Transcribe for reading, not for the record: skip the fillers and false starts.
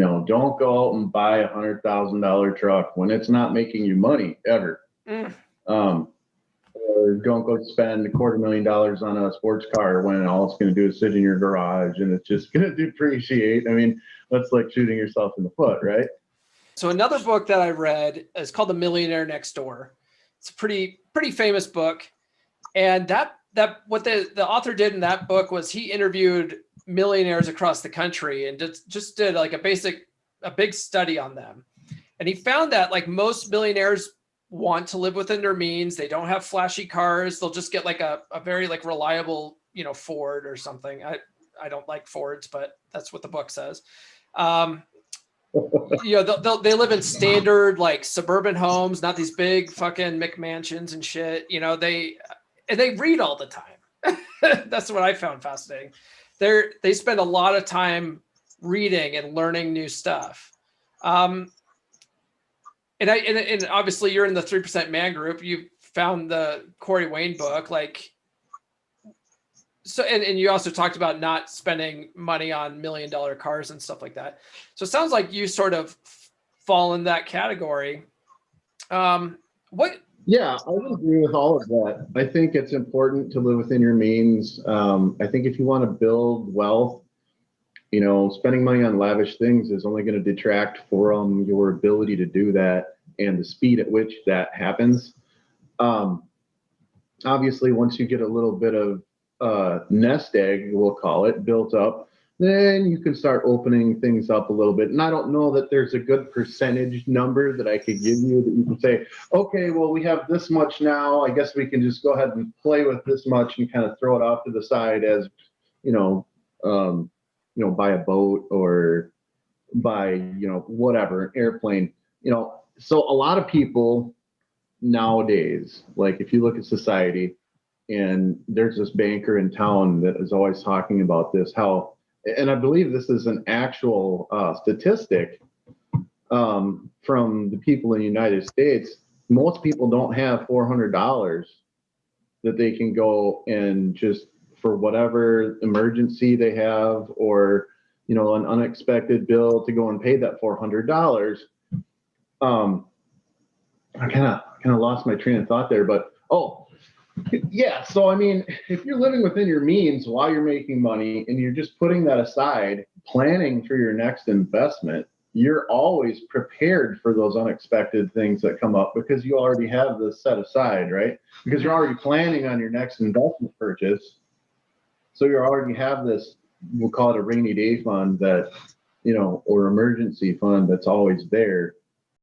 don't go out and buy $100,000 truck when it's not making you money ever. Um, or don't go spend $250,000 on a sports car when all it's going to do is sit in your garage and it's just going to depreciate. I mean, that's like shooting yourself in the foot, right? So another book that I read is called The Millionaire Next Door. It's a pretty famous book. And that what the author did in that book was he interviewed millionaires across the country and just did like a big study on them. And he found that like most millionaires want to live within their means. They don't have flashy cars. They'll just get like a very like reliable, Ford or something. I don't like Fords, but that's what the book says. They live in standard like suburban homes, not these big fucking McMansions and shit. They read all the time. That's what I found fascinating. They spend a lot of time reading and learning new stuff. And obviously you're in the 3% Man group. You found the Corey Wayne book, and you also talked about not spending money on $1 million cars and stuff like that. So it sounds like you sort of fall in that category. Yeah, I would agree with all of that. I think it's important to live within your means. I think if you want to build wealth, spending money on lavish things is only going to detract from your ability to do that and the speed at which that happens. Obviously, once you get a little bit of nest egg, we'll call it, built up, then you can start opening things up a little bit. And I don't know that there's a good percentage number that I could give you that you can say, okay, well, we have this much now. I guess we can just go ahead and play with this much and kind of throw it off to the side as, buy a boat or buy, whatever, an airplane. So a lot of people nowadays, like if you look at society, and there's this banker in town that is always talking about this, and I believe this is an actual statistic from the people in the United States. Most people don't have $400 that they can go and just for whatever emergency they have or, an unexpected bill to go and pay that $400. I kind of lost my train of thought there, but, yeah. So, I mean, if you're living within your means while you're making money and you're just putting that aside, planning for your next investment, you're always prepared for those unexpected things that come up because you already have this set aside, right? Because you're already planning on your next investment purchase. So you already have this, we'll call it a rainy day fund that, or emergency fund that's always there.